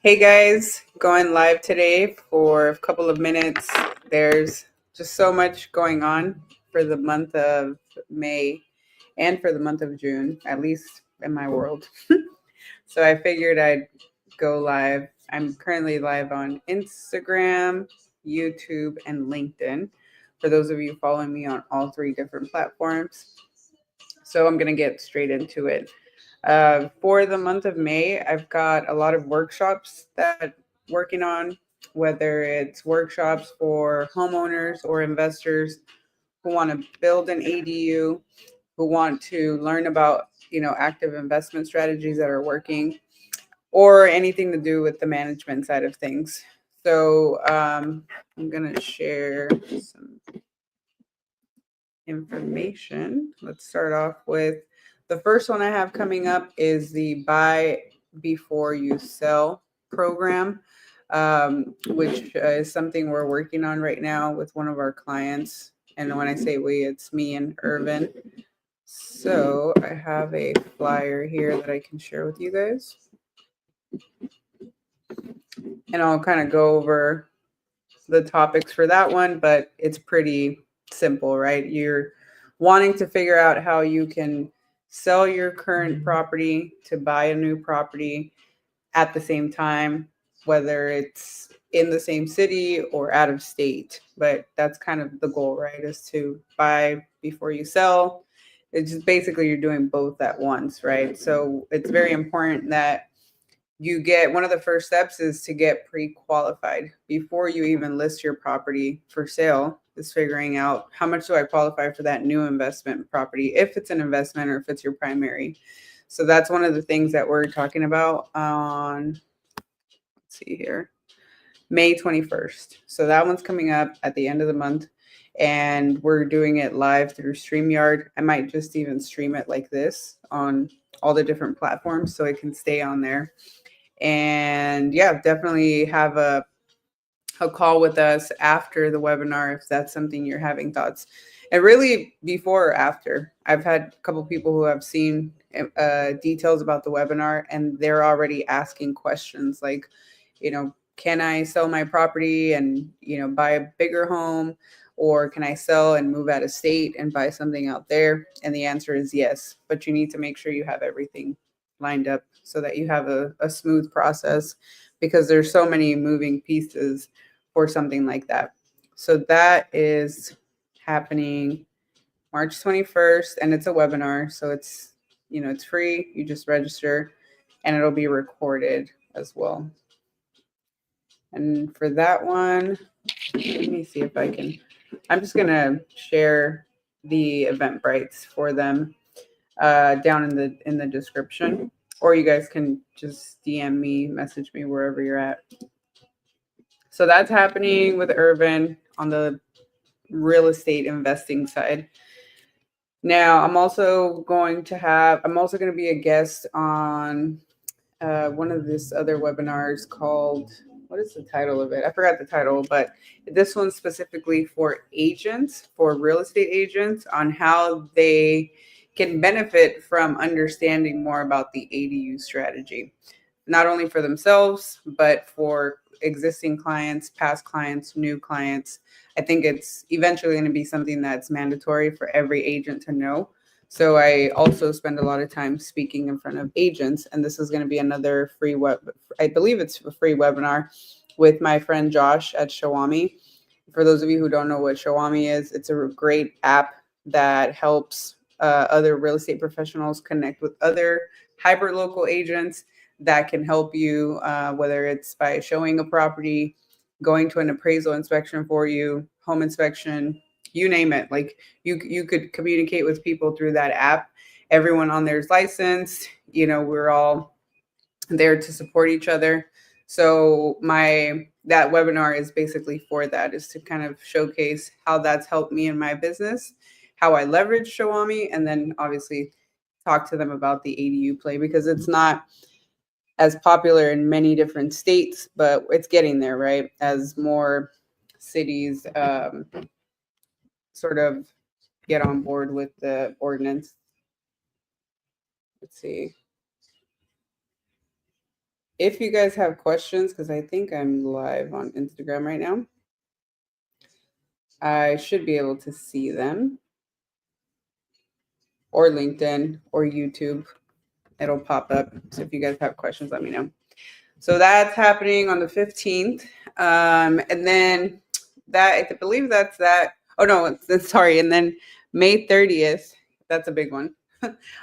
Hey guys, going live today for a couple of minutes. There's just so much going on for the month of May and for the month of June, at least in my world. So I figured I'd go live. I'm currently live on Instagram, YouTube, and LinkedIn. For those of you following me on all three different platforms. So I'm going to get straight into it. For the month of May, I've got a lot of workshops that working on, whether it's workshops for homeowners or investors who want to build an ADU, who want to learn about, active investment strategies that are working, or anything to do with the management side of things. So I'm going to share some information. Let's start off with the first one I have coming up is the Buy Before You Sell program, which is something we're working on right now with one of our clients. And when I say we, it's me and Irvin. So I have a flyer here that I can share with you guys. And I'll kind of go over the topics for that one, but it's pretty simple, right? You're wanting to figure out how you can sell your current property to buy a new property at the same time, whether it's in the same city or out of state. But that's kind of the goal, right? Is to buy before you sell. It's just basically you're doing both at once, right? So it's very important that you get one of the first steps is to get pre-qualified before you even list your property for sale, is figuring out how much do I qualify for that new investment property, if it's an investment or if it's your primary. So that's one of the things that we're talking about on, let's see here, May 21st. So that one's coming up at the end of the month, and we're doing it live through StreamYard. I might just even stream it like this on all the different platforms so it can stay on there. And yeah, definitely have a call with us after the webinar if that's something you're having thoughts. And really, before or after, I've had a couple people who have seen details about the webinar, and they're already asking questions like, can I sell my property and buy a bigger home, or can I sell and move out of state and buy something out there? And the answer is yes, but you need to make sure you have everything lined up so that you have a smooth process, because there's so many moving pieces for something like that. So that is happening March 21st, and it's a webinar, so it's free. You just register and it'll be recorded as well. And for that one, let me see if I can, I'm just going to share the Eventbrite for them down in the description, or you guys can just DM me, message me wherever you're at. So that's happening with Irvin on the real estate investing side. Now I'm also going to be a guest on one of this other webinars called, what is the title of it? I forgot the title, but this one's specifically for agents, for real estate agents, on how they can benefit from understanding more about the ADU strategy, not only for themselves, but for existing clients, past clients, new clients. I think it's eventually going to be something that's mandatory for every agent to know. So I also spend a lot of time speaking in front of agents, and this is going to be another I believe it's a free webinar with my friend Josh at Shawami. For those of you who don't know what Shawami is, it's a great app that helps other real estate professionals connect with other hyper local agents that can help you, whether it's by showing a property, going to an appraisal inspection for you, home inspection, you name it. Like you could communicate with people through that app. Everyone on there is licensed. We're all there to support each other. So that webinar is basically for that, is to kind of showcase how that's helped me in my business, how I leverage Shawami, and then obviously talk to them about the ADU play, because it's not as popular in many different states, but it's getting there, right? As more cities sort of get on board with the ordinance. Let's see. if you guys have questions, because I think I'm live on Instagram right now, I should be able to see them, or LinkedIn or YouTube. It'll pop up. So if you guys have questions, let me know. So that's happening on the 15th. And then that, I believe that's that. Oh, no, sorry. And then May 30th, that's a big one.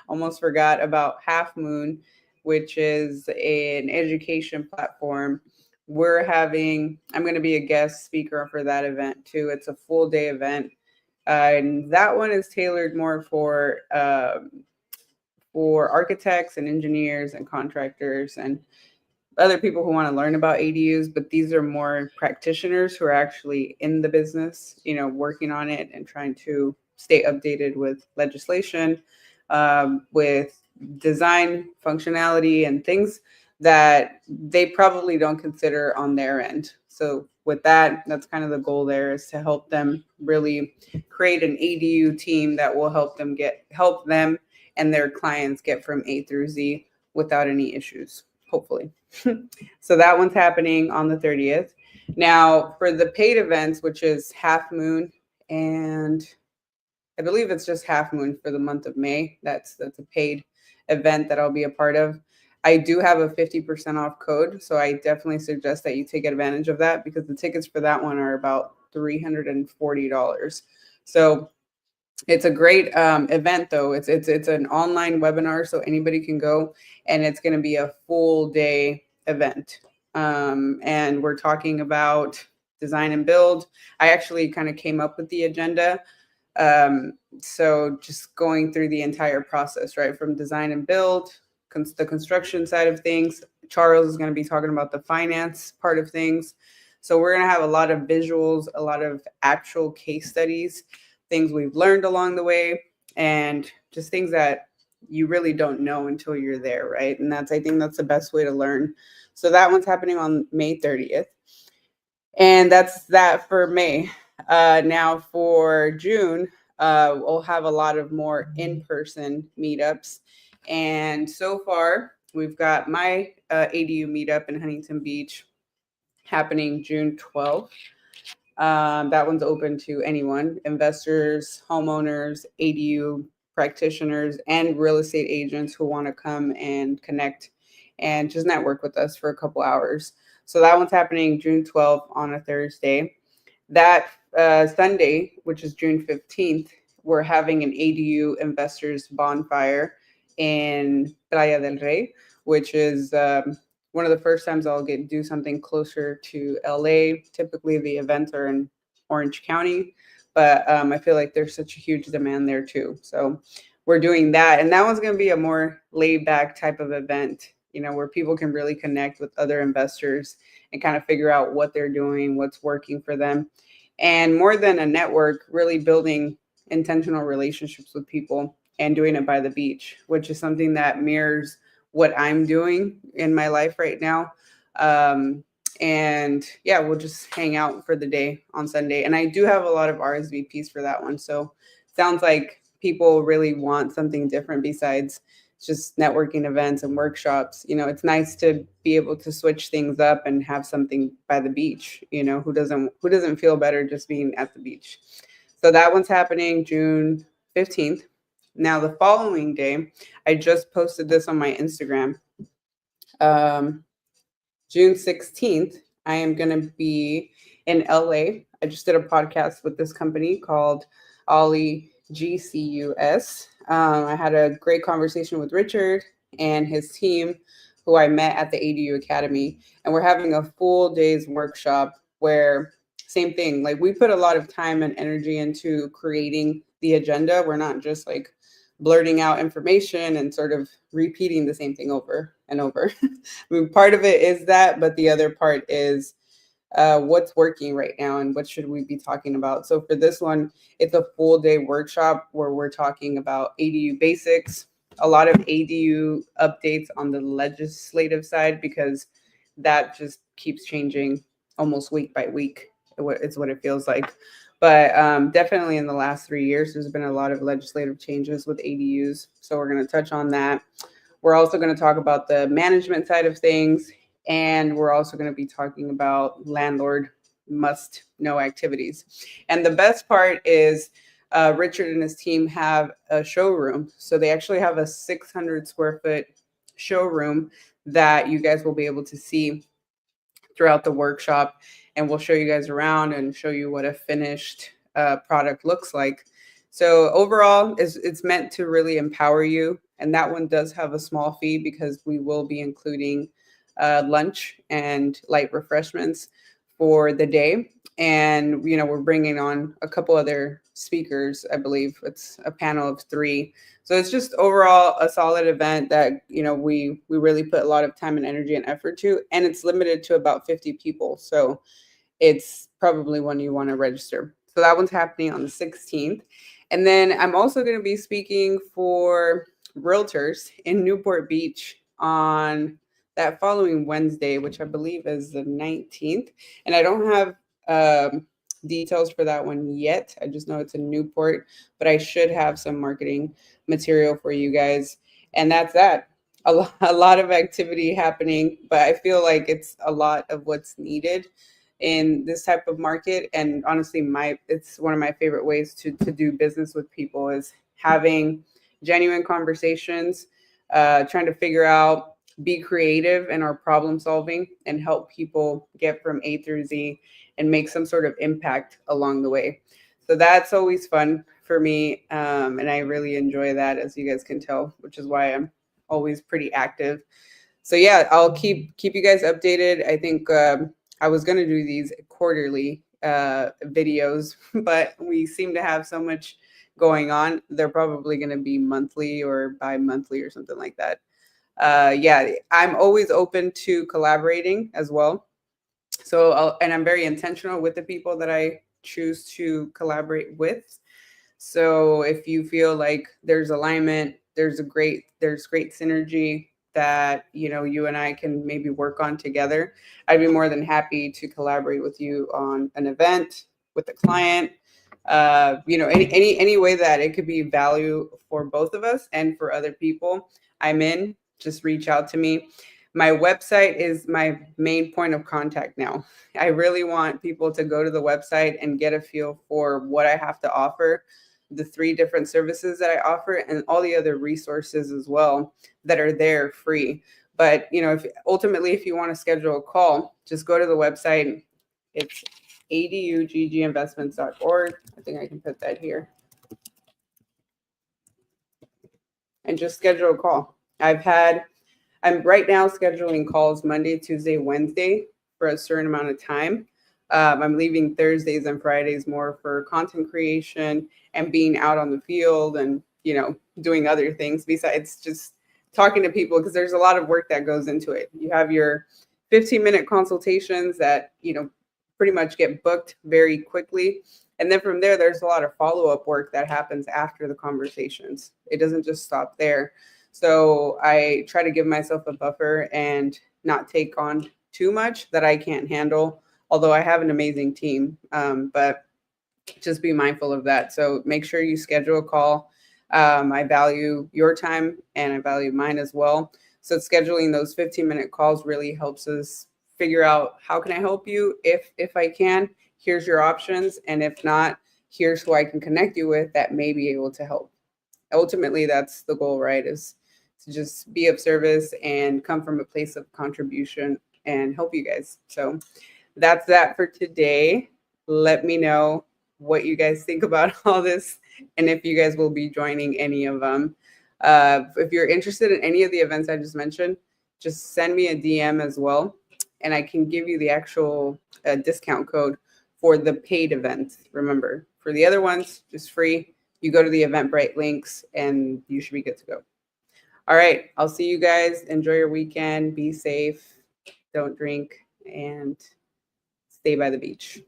Almost forgot about Half Moon, which is an education platform. I'm going to be a guest speaker for that event too. It's a full day event. And that one is tailored more for architects and engineers and contractors and other people who want to learn about ADUs, but these are more practitioners who are actually in the business, working on it and trying to stay updated with legislation, with design functionality and things that they probably don't consider on their end. So with that, that's kind of the goal there, is to help them really create an ADU team that will help them and their clients get from A through Z without any issues, hopefully. So that one's happening on the 30th. Now for the paid events, which is Half Moon, and I believe it's just Half Moon for the month of May. That's a paid event that I'll be a part of. I do have a 50% off code, so I definitely suggest that you take advantage of that, because the tickets for that one are about $340. So it's a great event, though. It's an online webinar, so anybody can go, and it's going to be a full day event. And we're talking about design and build. I actually kind of came up with the agenda. So just going through the entire process, right, from design and build, the construction side of things. Charles is going to be talking about the finance part of things. So we're going to have a lot of visuals, a lot of actual case studies, things we've learned along the way, and just things that you really don't know until you're there, right? And I think that's the best way to learn. So that one's happening on May 30th. And that's that for May. Now for June, we'll have a lot of more in-person meetups. And so far, we've got my ADU meetup in Huntington Beach happening June 12th. That one's open to anyone, investors, homeowners, ADU practitioners, and real estate agents who want to come and connect and just network with us for a couple hours. So that one's happening June 12th on a Thursday. That Sunday, which is June 15th, we're having an ADU investors bonfire in Playa del Rey, which is one of the first times I'll do something closer to LA. Typically, the events are in Orange County, but I feel like there's such a huge demand there too. So we're doing that, and that one's going to be a more laid back type of event, where people can really connect with other investors and kind of figure out what they're doing, what's working for them, and more than a network, really building intentional relationships with people and doing it by the beach, which is something that mirrors what I'm doing in my life right now. And yeah, we'll just hang out for the day on Sunday. And I do have a lot of RSVPs for that one. So sounds like people really want something different besides just networking events and workshops. It's nice to be able to switch things up and have something by the beach. Who doesn't feel better just being at the beach? So that one's happening June 15th. Now, the following day, I just posted this on my Instagram. June 16th, I am going to be in LA. I just did a podcast with this company called Ollie GCUS. I had a great conversation with Richard and his team, who I met at the ADU Academy. And we're having a full day's workshop where, same thing, like we put a lot of time and energy into creating the agenda. We're not just like blurting out information and sort of repeating the same thing over and over. I mean, part of it is that, but the other part is what's working right now and what should we be talking about. So for this one, it's a full day workshop where we're talking about ADU basics, a lot of ADU updates on the legislative side, because that just keeps changing almost week by week. It's what it feels like. But definitely in the last 3 years, there's been a lot of legislative changes with ADUs. So we're going to touch on that. We're also going to talk about the management side of things, And we're also going to be talking about landlord must know activities. And the best part is Richard and his team have a showroom. So they actually have a 600 square foot showroom that you guys will be able to see throughout the workshop. And we'll show you guys around and show you what a finished product looks like. So overall, it's meant to really empower you. And that one does have a small fee because we will be including lunch and light refreshments for the day. And, we're bringing on a couple other speakers, I believe. It's a panel of 3. So it's just overall a solid event that, we really put a lot of time and energy and effort to. And it's limited to about 50 people. So it's probably one you want to register. So that one's happening on the 16th. And then I'm also going to be speaking for realtors in Newport Beach on that following Wednesday, which I believe is the 19th. And I don't have details for that one yet. I just know it's in Newport, but I should have some marketing material for you guys. And that's that. A lot of activity happening, but I feel like it's a lot of what's needed in this type of market. And honestly, it's one of my favorite ways to do business with people is having genuine conversations, trying to figure out, be creative in our problem solving and help people get from A through Z and make some sort of impact along the way. So that's always fun for me. And I really enjoy that, as you guys can tell, which is why I'm always pretty active. So yeah, I'll keep you guys updated. I think I was going to do these quarterly videos, but we seem to have so much going on. They're probably going to be monthly or bi-monthly or something like that. Yeah, I'm always open to collaborating as well. So, and I'm very intentional with the people that I choose to collaborate with. So if you feel like there's alignment, there's great synergy that, you and I can maybe work on together, I'd be more than happy to collaborate with you on an event with the client. Any way that it could be value for both of us and for other people, I'm in. Just reach out to me. My website is my main point of contact now. I really want people to go to the website and get a feel for what I have to offer, the 3 different services that I offer, and all the other resources as well that are there free. But, if you want to schedule a call, just go to the website. It's adugginvestments.org. I think I can put that here. And just schedule a call. I'm right now scheduling calls Monday, Tuesday, Wednesday for a certain amount of time. I'm leaving Thursdays and Fridays more for content creation and being out on the field and, doing other things besides just talking to people, because there's a lot of work that goes into it. You have your 15-minute consultations that, pretty much get booked very quickly. And then from there, there's a lot of follow-up work that happens after the conversations. It doesn't just stop there. So I try to give myself a buffer and not take on too much that I can't handle, although I have an amazing team. But just be mindful of that. So make sure you schedule a call. I value your time and I value mine as well. So scheduling those 15-minute calls really helps us figure out, how can I help you? If I can, here's your options. And if not, here's who I can connect you with that may be able to help. Ultimately, that's the goal, right? Is to just be of service and come from a place of contribution and help you guys. So that's that for today. Let me know what you guys think about all this and if you guys will be joining any of them. If you're interested in any of the events I just mentioned, just send me a DM as well, and I can give you the actual discount code for the paid events. Remember, for the other ones, just free. You go to the Eventbrite links and you should be good to go. All right. I'll see you guys. Enjoy your weekend. Be safe. Don't drink and stay by the beach.